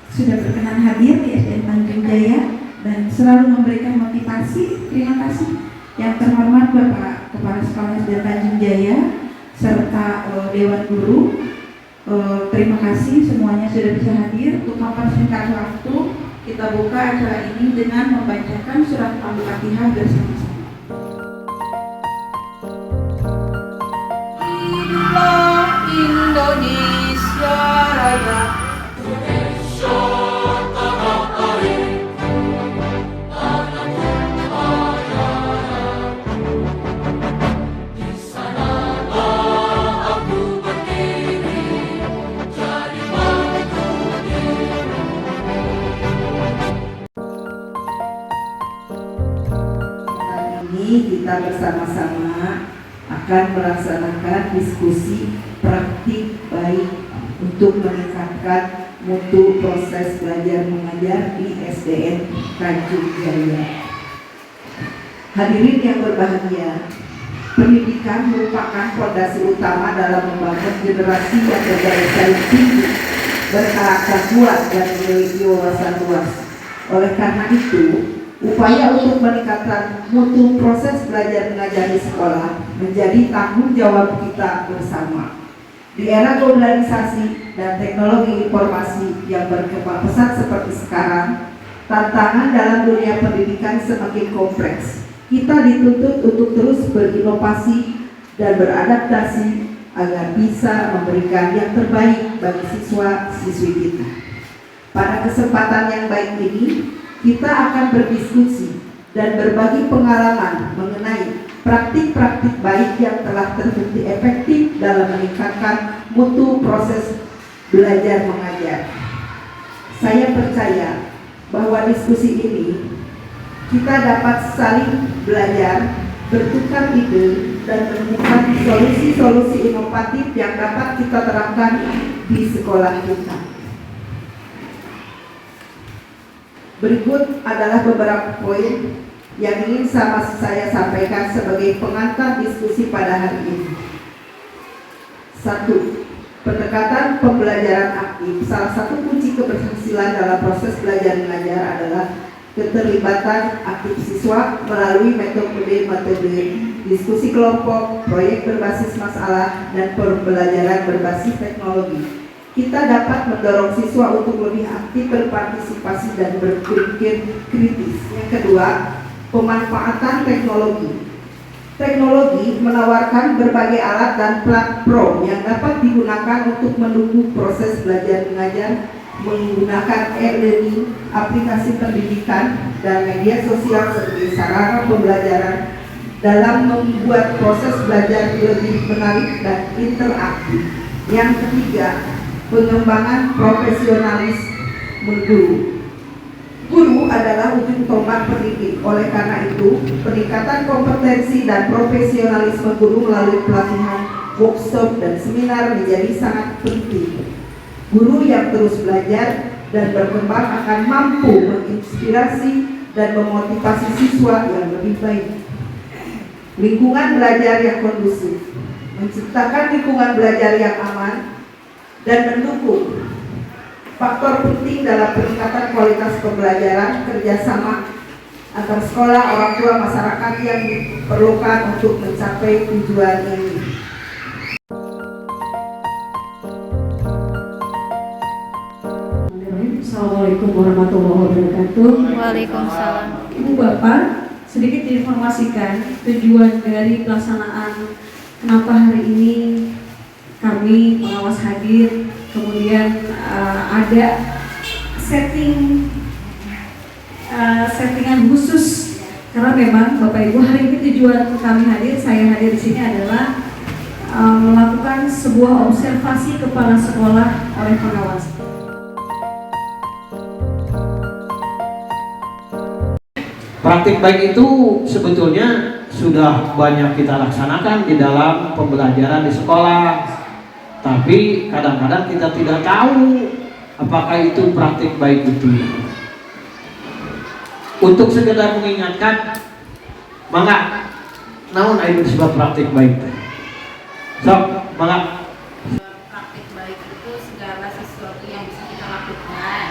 sudah berkenan hadir di SDN Tanjung Jaya dan selalu memberikan motivasi. Terima kasih yang terhormat Bapak Kepala Sekolah SDN Tanjung Jaya serta Dewan Guru. Terima kasih semuanya sudah bisa hadir. Untuk mempersingkat waktu, kita buka acara ini dengan membacakan surat Al-Fatihah bersama-sama. Indonesia Raya. Kita bersama-sama akan melaksanakan diskusi praktik baik untuk meningkatkan mutu proses belajar mengajar di SDN Tanjung Jaya. Hadirin yang berbahagia, pendidikan merupakan fondasi utama dalam membangun generasi yang berdaya saing tinggi, berkarakter kuat dan memiliki wawasan luas. Oleh karena itu, upaya untuk meningkatkan mutu proses belajar mengajar di sekolah menjadi tanggung jawab kita bersama. Di era globalisasi dan teknologi informasi yang berkembang pesat seperti sekarang, tantangan dalam dunia pendidikan semakin kompleks. Kita dituntut untuk terus berinovasi dan beradaptasi agar bisa memberikan yang terbaik bagi siswa-siswi kita. Pada kesempatan yang baik ini, kita akan berdiskusi dan berbagi pengalaman mengenai praktik-praktik baik yang telah terbukti efektif dalam meningkatkan mutu proses belajar mengajar. Saya percaya bahwa diskusi ini kita dapat saling belajar, bertukar ide, dan menemukan solusi-solusi inovatif yang dapat kita terapkan di sekolah kita. Berikut adalah beberapa poin yang ingin saya sampaikan sebagai pengantar diskusi pada hari ini. 1. Pendekatan pembelajaran aktif. Salah satu kunci keberhasilan dalam proses belajar mengajar adalah keterlibatan aktif siswa melalui metode diskusi kelompok, proyek berbasis masalah, dan pembelajaran berbasis teknologi. Kita dapat mendorong siswa untuk lebih aktif berpartisipasi dan berpikir kritis. Yang kedua, pemanfaatan teknologi. Teknologi menawarkan berbagai alat dan platform yang dapat digunakan untuk mendukung proses belajar mengajar menggunakan e-learning, aplikasi pendidikan, dan media sosial sebagai sarana pembelajaran dalam membuat proses belajar lebih menarik dan interaktif. Yang ketiga, pengembangan profesionalisme guru. Guru adalah ujung tombak pendidik. Oleh karena itu, peningkatan kompetensi dan profesionalisme guru melalui pelatihan, workshop, dan seminar menjadi sangat penting. Guru yang terus belajar dan berkembang akan mampu menginspirasi dan memotivasi siswa yang lebih baik. Lingkungan belajar yang kondusif. Menciptakan lingkungan belajar yang aman dan mendukung. Faktor penting dalam peningkatan kualitas pembelajaran, kerjasama antar sekolah, orang tua, masyarakat yang diperlukan untuk mencapai tujuan ini. Assalamualaikum warahmatullahi wabarakatuh. Waalaikumsalam. Ibu Bapak, sedikit diinformasikan tujuan dari pelaksanaan kenapa hari ini kami pengawas hadir, kemudian ada settingan khusus karena memang Bapak Ibu hari ini tujuan kami hadir, saya hadir di sini adalah melakukan sebuah observasi kepala sekolah oleh pengawas. Praktik baik itu sebetulnya sudah banyak kita laksanakan di dalam pembelajaran di sekolah. Tapi kadang-kadang kita tidak tahu apakah itu praktik baik itu. Untuk sekedar mengingatkan, mangga naon aya sebab praktik baik. Sok, mangga. Praktik baik itu segala sesuatu yang bisa kita lakukan.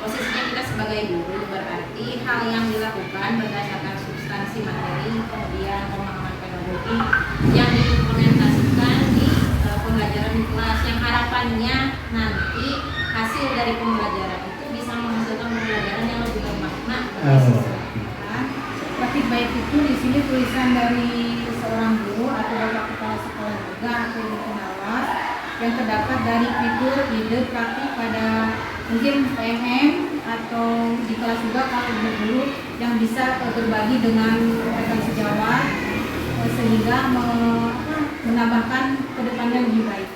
Posisinya kita sebagai guru berarti hal yang dilakukan berdasarkan substansi materi, kemudian pemahaman pedagogi yang diimplementasikan di pembelajaran di kelas, yang harapannya nanti hasil dari pembelajaran itu bisa menghasilkan pembelajaran yang lebih bermakna bagi siswa. Praktik baik itu di sini tulisan dari seorang guru atau bapak kepala sekolah juga atau ibu pengawas yang terdapat dari fitur ide praktik pada mungkin PMM atau di kelas juga kalau guru yang bisa berbagi dengan rekan sejawat sehingga menambahkan kedepannya lebih baik.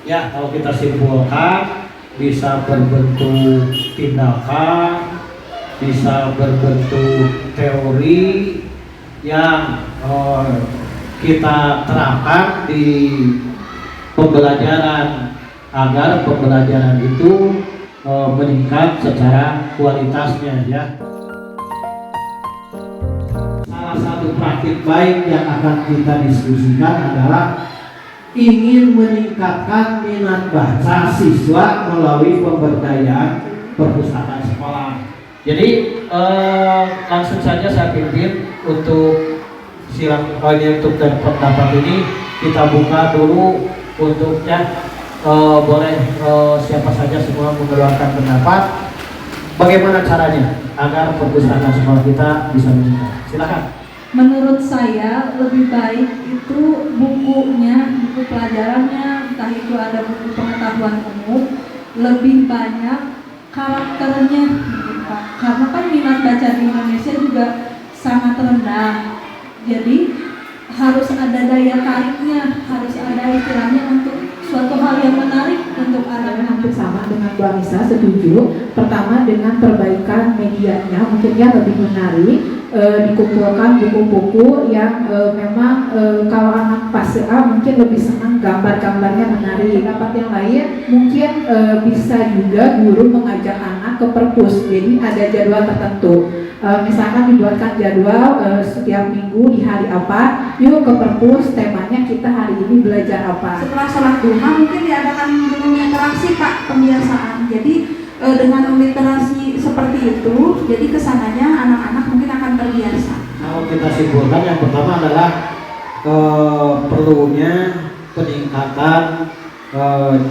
Ya, kalau kita simpulkan bisa berbentuk tindakan, bisa berbentuk teori yang kita terapkan di pembelajaran agar pembelajaran itu meningkat secara kualitasnya ya. Salah satu praktik baik yang akan kita diskusikan adalah ingin meningkatkan minat baca siswa melalui pemberdayaan perpustakaan sekolah. Jadi langsung saja saya pimpin untuk untuk pendapat ini kita buka dulu untuk boleh siapa saja semua mengeluarkan pendapat. Bagaimana caranya agar perpustakaan sekolah kita bisa meningkat? Silakan. Menurut saya lebih baik itu bukunya, buku pelajarannya, entah itu ada buku pengetahuan umum, lebih banyak karakternya, gitu, Pak. Karena kan minat baca di Indonesia juga sangat rendah. Jadi harus ada daya tariknya, harus ada istilahnya untuk suatu hal yang menarik untuk anak-anak. Hampir sama dengan Bu Anissa, setuju. Pertama dengan perbaikan medianya, mungkinnya lebih menarik. Dikumpulkan buku-buku yang memang kalau anak fase A mungkin lebih senang gambar-gambarnya menarik. Pendapat yang lain mungkin bisa juga guru mengajak anak ke perpus, jadi ada jadwal tertentu. Misalkan dibuatkan jadwal setiap minggu di hari apa, yuk ke perpus, temanya kita hari ini belajar apa. Setelah sholat duha mungkin diadakan dulu interaksi Pak, pembiasaan. Jadi dengan literasi seperti itu, jadi kesananya anak-anak mungkin akan terbiasa. Kalau kita simpulkan, yang pertama adalah perlunya peningkatan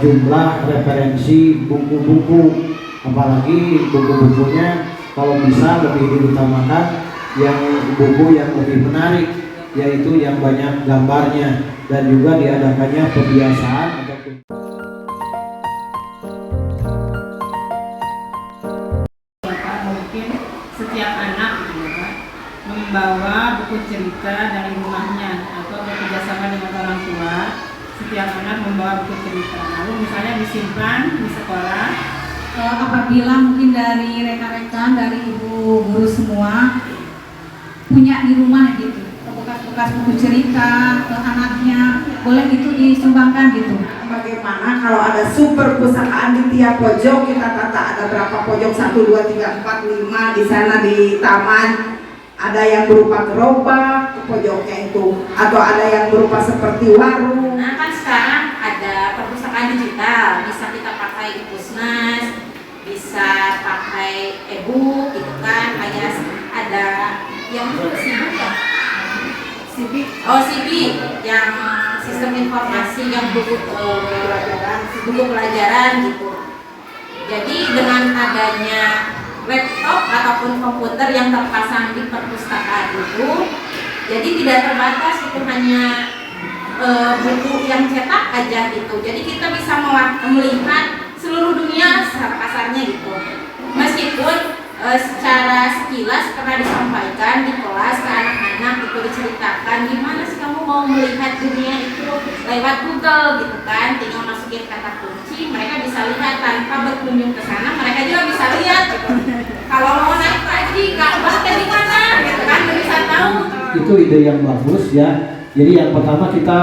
jumlah referensi buku-buku, apalagi buku-bukunya kalau bisa lebih diutamakan yang buku yang lebih menarik, yaitu yang banyak gambarnya, dan juga diadakannya pembiasaan ataupun Mungkin setiap anak membawa buku cerita dari rumahnya atau bekerjasama dengan orang tua. Setiap anak membawa buku cerita, lalu misalnya disimpan di sekolah. Apabila mungkin dari rekan-rekan, dari ibu guru semua punya di rumah gitu bekas-bekas buku cerita ke anaknya, boleh gitu disumbangkan gitu. Bagaimana kalau ada super pustakaan di tiap pojok, kita tata ada berapa pojok, 1, 2, 3, 4, 5 di sana di taman, ada yang berupa gerobak ke pojoknya itu, atau ada yang berupa seperti warung. Nah kan sekarang ada perpustakaan digital, bisa kita pakai di Pusnas, bisa pakai e-book gitu kan, kayak ada yang itu sibuk ya, CB yang sistem informasi yang buku pelajaran gitu. Jadi dengan adanya laptop ataupun komputer yang terpasang di perpustakaan itu, jadi tidak terbatas itu hanya buku yang cetak aja gitu. Jadi kita bisa melihat seluruh dunia secara kasarnya gitu. Meskipun secara sekilas pernah disampaikan di kelas ke anak-anak itu diceritakan gimana sih kamu mau melihat dunia itu lewat Google gitu kan, tinggal masukin kata kunci, mereka bisa lihat tanpa berkunjung ke sana, mereka juga bisa lihat gitu. Kalau mau naik haji, Ka'bah di mana gitu kan, bisa tahu. Itu ide yang bagus ya. Jadi yang pertama kita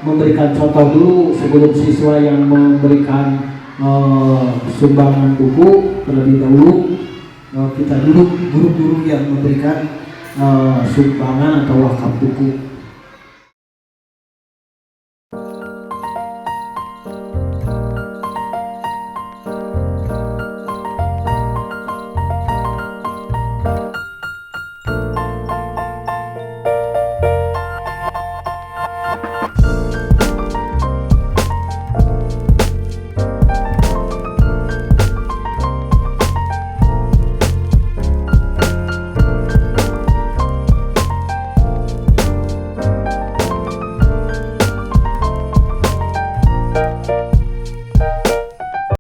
memberikan contoh dulu sebelum siswa yang memberikan sumbangan buku terlebih dahulu. Kita dulu guru-guru yang memberikan sumbangan atau wakaf buku.